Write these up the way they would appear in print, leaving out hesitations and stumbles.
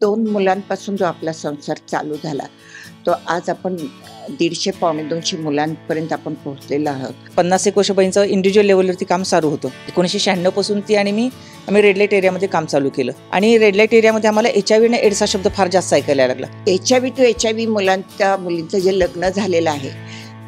2 मुलांपासून जो आपला संसार चालू झाला, तो आज आपण 150 पावणे 200 मुलांपर्यंत आपण पोहोचलेलो आहोत. 50-1 वर्षापर्यंत इंडिव्हिज्युअल लेवलवरती काम चालू होतं. 1996 पासून ती आणि आम्ही रेड लाईट एरियामध्ये काम चालू केलं आणि रेड लाईट एरियामध्ये आम्हाला HIV आणि एड्स हा शब्द फार जास्त ऐकायला लागला. HIV टू HIV मुलींचं जे लग्न झालेलं आहे,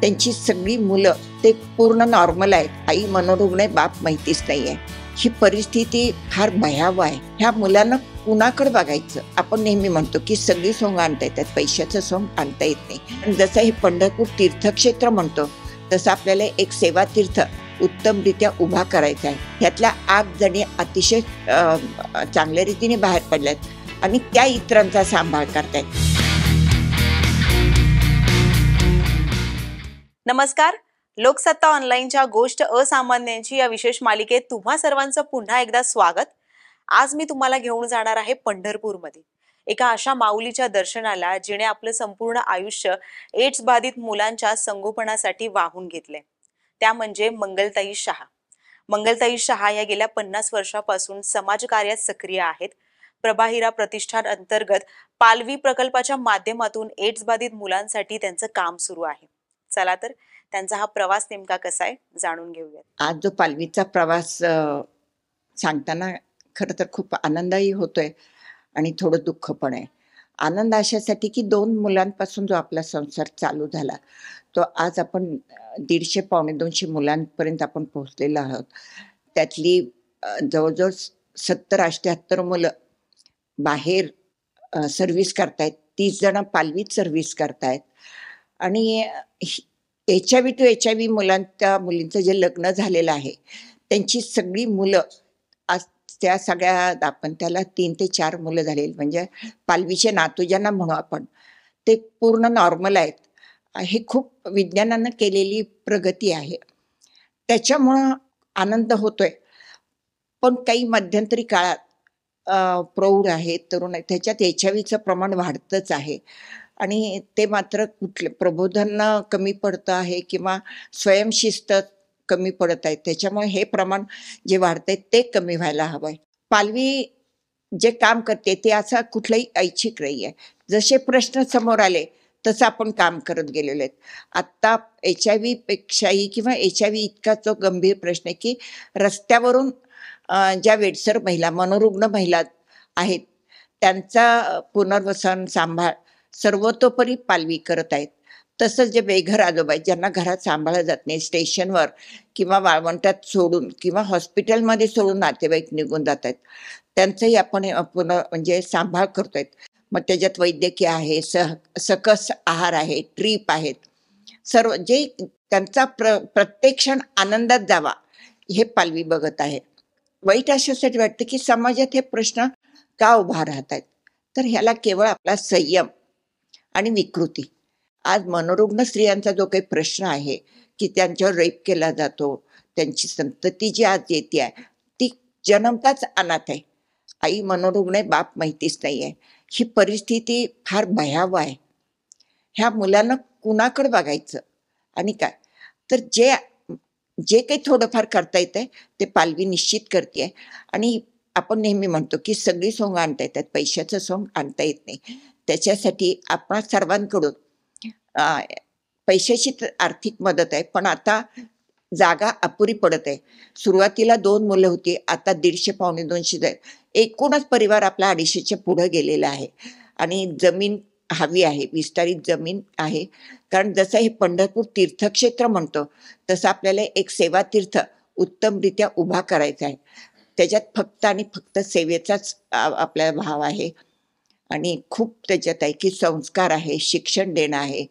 त्यांची सगळी मुलं ते पूर्ण नॉर्मल आहेत. आई मनोरुग्ण आहे, बाप माहितीच नाही आहे. ही परिस्थिती फार भयावह आहे. ह्या मुलांना कुणाकडे बघायचं? आपण नेहमी म्हणतो की सगळी सोंग आणता येतात, पैशाचं सोंग आणता येत नाही. आणि जसं हे पंढरपूर तीर्थक्षेत्र म्हणतो, तसं आपल्याला एक सेवा तीर्थ उत्तमरित्या उभा करायचा आहे. ह्यातल्या 8 जणी अतिशय चांगल्या रीतीने बाहेर पडल्यात आणि त्या इतरांचा सांभाळ करतायत. नमस्कार. लोकसत्ता ऑनलाईनच्या गोष्ट असामान्यांची या विशेष मालिकेत तुम्हा सर्वांचं पुन्हा एकदा स्वागत. आज मी तुम्हाला घेऊन जाणार आहे पंढरपूरमध्ये एका अशा माऊलीच्या दर्शनाला जिने आपलं संपूर्ण आयुष्य एड्स बाधित मुलांच्या संगोपनासाठी वाहून घेतले. त्या म्हणजे मंगलताई शहा. मंगलताई शहा या गेल्या 50 वर्षापासून समाजकार्यात सक्रिय आहेत. प्रभाहिरा प्रतिष्ठान अंतर्गत पालवी प्रकल्पाच्या माध्यमातून एड्स बाधित मुलांसाठी त्यांचं काम सुरू आहे. चला तर त्यांचा हा प्रवास नेमका कसा आहे जाणून घेऊया. आज जो पालवीचा प्रवास सांगताना खरं तर खूप आनंदही होतोय आणि थोडं दुःख पण आहे. आनंद अशासाठी की 2 मुलांपासून जो आपला संसार चालू झाला, तो आज आपण 150 पावणे 200 मुलांपर्यंत आपण पोहोचलेलो आहोत. त्यातली जवळजवळ 70-78 मुलं बाहेर सर्व्हिस करतायत. 30 जण पालवीत सर्व्हिस करतायत. आणि HIV टू HIV मुलींचं जे लग्न झालेलं आहे, त्यांची सगळी मुलं आज त्या सगळ्या आपण त्याला 3 ते 4 मुलं झालेली, म्हणजे पालवीचे नातू ज्यांना म्हणू आपण, ते पूर्ण नॉर्मल आहेत. हे खूप विज्ञानानं केलेली प्रगती आहे. त्याच्यामुळं आनंद होतोय. पण काही मध्यंतरी काळात प्रौढ आहेत, तरुण आहेत, त्याच्यात HIVचं प्रमाण वाढतंच आहे. आणि ते मात्र कुठले प्रबोधन कमी पडतं आहे किंवा स्वयंशिस्त कमी पडत आहे. त्याच्यामुळे हे प्रमाण जे वाढतंय ते कमी व्हायला हवंय. पालवी जे काम करते ते असं कुठलंही ऐच्छिक नाही आहे. जसे प्रश्न समोर आले तसं आपण काम करत गेलेलो आहेत. आत्ता HIV पेक्षाही किंवा HIV इतका जो गंभीर प्रश्न आहे की रस्त्यावरून ज्या वेडसर महिला, मनोरुग्ण महिला आहेत, त्यांचा पुनर्वसन, सांभाळ सर्वतोपरी पालवी करत आहेत. तसंच जे बेघर आजोबा आहेत, ज्यांना घरात सांभाळलं जात नाही, स्टेशनवर किंवा वाळवंटात सोडून किंवा हॉस्पिटलमध्ये सोडून नातेवाईक निघून जात आहेत, त्यांचंही आपण म्हणजे सांभाळ करतोय. मग त्याच्यात वैद्यकीय आहे, सकस आहार आहे, ट्रीप आहेत, सर्व जे त्यांचा प्रत्येक क्षण आनंदात जावा हे पालवी बघत आहे. वाईट अशासाठी वाटतं की समाजात हे प्रश्न का उभा राहत आहेत, तर ह्याला केवळ आपला संयम आणि विकृती. आज मनोरुग्ण स्त्रियांचा जो काही प्रश्न आहे की त्यांच्यावर रेप केला जातो, त्यांची संतती जी आज येते आहे ती जन्मताच अनाथ आहे. आई मनोरुग्ण आहे, बाप माहितीच नाही आहे. ही परिस्थिती फार भयावह आहे. ह्या मुलांना कुणाकडे बघायचं आणि काय? तर जे काही थोडंफार करता येतंय ते पालवी निश्चित करते. आणि आपण नेहमी म्हणतो की सगळी सोंग आणता येतात, पैशाचं सोंग आणता येत नाही. त्याच्यासाठी आपण सर्वांकडून पैशाची आर्थिक मदत आहे, पण आता जागा अपुरी पडत आहे. सुरुवातीला 2 मुलं होती, आता 150 पावणे 200 जाईल. एकूणच परिवार आपला 250च्या पुढे गेलेला आहे. आणि जमीन हवी आहे, विस्तारित जमीन आहे. कारण जसं हे पंढरपूर तीर्थक्षेत्र म्हणतो, तसं आपल्याला एक सेवा तीर्थ उत्तमरित्या उभा करायचा आहे. त्याच्यात फक्त आणि फक्त सेवेचाच आपला भाव आहे. आणि खूप त्याच्यात आहे की संस्कार आहे, शिक्षण देणं आहे,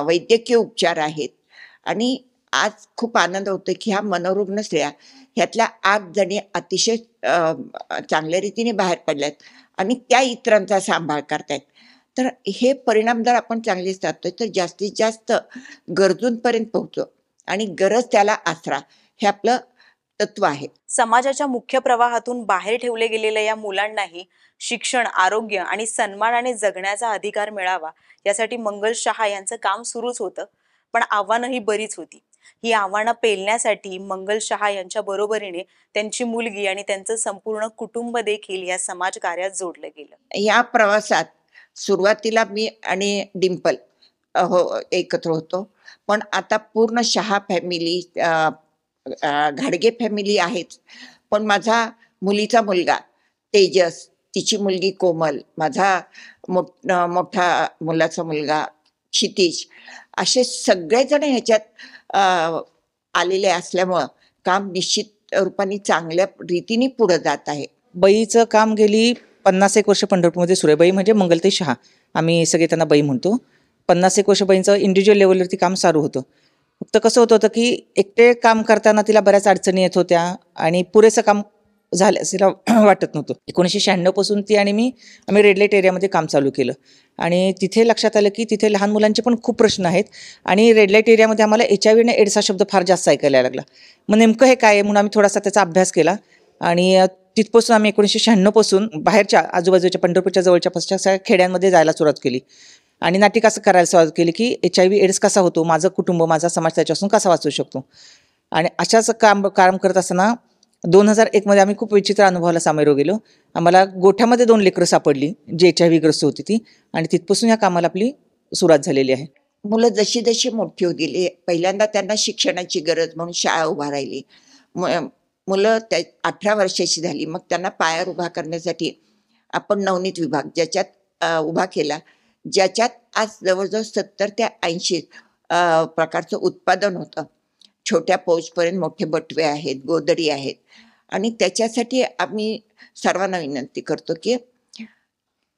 वैद्यकीय उपचार आहेत. आणि आज खूप आनंद होतो की ह्या मनोरुग्ण स्त्रिया ह्यातल्या 8 जणी अतिशय चांगल्या रीतीने बाहेर पडल्यात आणि त्या इतरांचा सांभाळ करतायत. तर हे परिणाम जर आपण चांगले साधतोय तर जास्तीत जास्त गरजूंपर्यंत पोहोचतो आणि गरज त्याला आसरा, हे आपलं तत्व आहे. समाजाच्या मुख्य प्रवाहातून बाहेर ठेवले गेलेल्या या मुलांनाही शिक्षण, आरोग्य आणि सन्मानाने जगण्याचा अधिकार मिळावा यासाठी मंगल शहा यांचं काम सुरूच होतं. पण आव्हानंही बरीच होती. ही आव्हानं पेलण्यासाठी मंगल शहा यांच्या बरोबरीने त्यांची मुलगी आणि त्यांचं संपूर्ण कुटुंब देखील या समाजकार्यात जोडलं गेलं. या प्रवासात सुरुवातीला मी आणि डिंपल एकत्र होतो, पण आता पूर्ण शहा फॅमिली, घाडगे फॅमिली आहेच, पण माझा मुलीचा मुलगा तेजस, तिची मुलगी कोमल, माझा मोठा मुलाचा मुलगा क्षितिज, असे सगळेजण ह्याच्यात आलेले असल्यामुळं काम निश्चित रूपाने चांगल्या रीतीने पुढे जात आहे. बाईचं काम गेली 50 वर्ष पंढरपूरमध्ये सुरू आहे. बाई म्हणजे मंगलताई शहा, आम्ही सगळे त्यांना बाई म्हणतो. 50 वर्ष बाईंचं इंडिव्हिज्युअल लेवलवरती काम चालू होतं. फक्त कसं होतं की एकटे काम करताना तिला बऱ्याच अडचणी येत होत्या आणि पुरेसं काम झालं असं तिला वाटत नव्हतं. 1996 पासून ती आणि आम्ही रेड लाईट एरियामध्ये काम चालू केलं आणि तिथे लक्षात आलं की तिथे लहान मुलांचे पण खूप प्रश्न आहेत आणि रेड लाईट एरियामध्ये आम्हाला HIV आणि एड्स हा शब्द फार जास्त ऐकायला लागला. मग नेमकं हे काय आहे म्हणून आम्ही थोडासा त्याचा अभ्यास केला आणि तिथपासून आम्ही 1996 पासून बाहेरच्या आजूबाजूच्या पंढरपूरच्या जवळच्या पश्चात सगळ्या खेड्यांमध्ये जायला सुरुवात केली आणि नाटिक असं करायला सुरुवात केली की HIV एड्स कसा होतो, माझं कुटुंब, माझा समाज त्याच्यापासून कसा वाचू शकतो. आणि अशाच काम करत असताना 2001 मध्ये आम्ही खूप विचित्र अनुभवाला सामोरं गेलो. आम्हाला गोठ्यामध्ये 2 लेकरं सापडली जे HIV ग्रस्त होती ती, आणि तिथपासून या कामाला आपली सुरुवात झालेली आहे. मुलं जशी जशी मोठी होत गेली, पहिल्यांदा त्यांना शिक्षणाची गरज म्हणून शाळा उभा राहिली. मुलं 18 वर्षाची झाली, मग त्यांना पायावर उभा करण्यासाठी आपण नवनीत विभाग ज्याच्यात उभा केला, ज्याच्यात आज जवळजवळ 70 ते 80 प्रकारचं उत्पादन होतं. छोट्या पौजपर्यंत मोठे बटवे आहेत, गोदडी आहेत. आणि त्याच्यासाठी आम्ही सर्वांना विनंती करतो की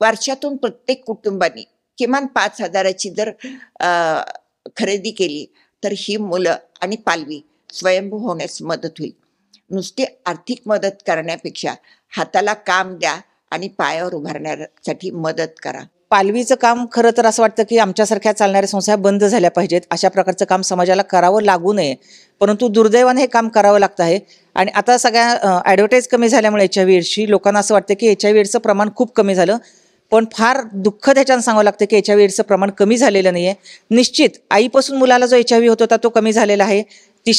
वर्षातून प्रत्येक कुटुंबाने किमान 5,000ची जर खरेदी केली तर ही मुलं आणि पालवी स्वयंभू होण्यास मदत होईल. नुसती आर्थिक मदत करण्यापेक्षा हाताला काम द्या आणि पायावर उभारण्यासाठी मदत करा. पालवीचं काम खरं तर असं वाटतं की आमच्यासारख्या चालणाऱ्या संस्था बंद झाल्या पाहिजेत, अशा प्रकारचं काम समाजाला करावं लागू नये, परंतु दुर्दैवाने हे काम करावं लागतं आहे. आणि आता सगळ्या ॲडव्हर्टाईज कमी झाल्यामुळे HIV एड्सची लोकांना असं वाटतं की HIV एड्सचं प्रमाण खूप कमी झालं, पण फार दुःख त्याच्यानं सांगावं लागतं की HIV एड्सचं प्रमाण कमी झालेलं नाही आहे. निश्चित आईपासून मुलाला जो HIV होत होता तो कमी झालेला आहे. ती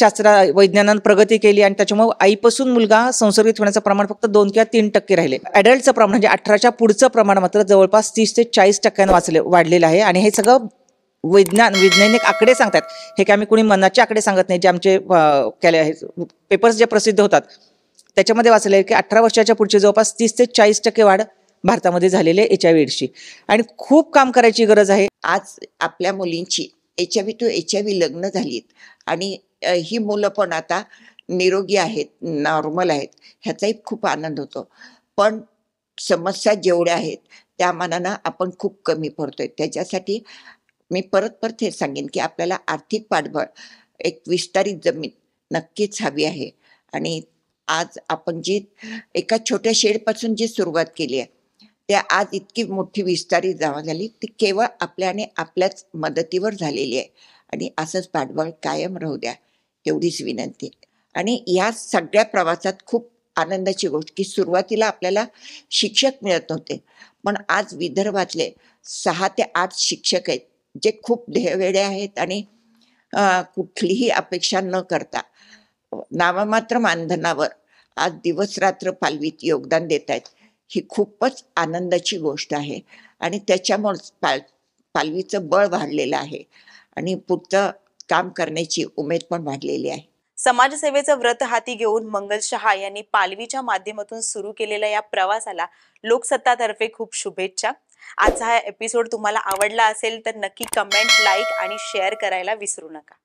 वैज्ञानानं प्रगती केली आणि त्याच्यामुळे आईपासून मुलगा संसर्गित होण्याचं प्रमाण फक्त 2 किंवा 3% राहिले. ॲडल्टचं प्रमाण म्हणजे 18च्या पुढचं प्रमाण मात्र जवळपास 30 ते 40% वाढलेलं आहे. आणि हे सगळं वैज्ञानिक आकडे सांगतात. हे काय आम्ही कोणी मनाचे आकडे सांगत नाही, जे आमचे पेपर्स जे प्रसिद्ध होतात त्याच्यामध्ये वाचले आहे की 18 वर्षाच्या पुढचे जवळपास 30 ते 40% वाढ भारतामध्ये झालेली आहे HIV एड्सची. आणि खूप काम करायची गरज आहे. आज आपल्या मुलींची HIV to HIV लग्न झालीत आणि ही मुलं पण आता निरोगी आहेत, नॉर्मल आहेत, ह्याचाही खूप आनंद होतो. पण समस्या जेवढ्या आहेत त्या मानानं आपण खूप कमी पडतोय. त्याच्यासाठी मी परत हे सांगेन की आपल्याला आर्थिक पाठबळ, एक विस्तारित जमीन नक्कीच हवी आहे. आणि आज आपण जी एका छोट्या शेडपासून जी सुरुवात केली आहे त्या आज इतकी मोठी विस्तारित जागा झाली, ती केवळ आपल्या आणि आपल्याच मदतीवर झालेली आहे. आणि असंच पाठबळ कायम राहू द्या, एवढीच विनंती. आणि या सगळ्या प्रवासात खूप आनंदाची गोष्ट की सुरुवातीला आपल्याला शिक्षक मिळत नव्हते, पण आज विदर्भातले 6 ते 8 शिक्षक आहेत जे खूप ध्येयवेडे आहेत आणि कुठलीही अपेक्षा न करता नाममात्र मानधनावर आज दिवस रात्र पालवीत योगदान देत आहेत. ही खूपच आनंदाची गोष्ट आहे आणि त्याच्यामुळेच पालवीचं बळ वाढलेलं आहे आणि पुढचं काम करण्याची उमेद पण वाढलेली आहे. समाजसेवेचं व्रत हाती घेऊन मंगल शहा यांनी पालवीच्या माध्यमातून सुरू केलेल्या या प्रवासाला लोकसत्तातर्फे खूप शुभेच्छा. आजचा हा एपिसोड तुम्हाला आवडला असेल तर नक्की कमेंट, लाईक आणि शेअर करायला विसरू नका.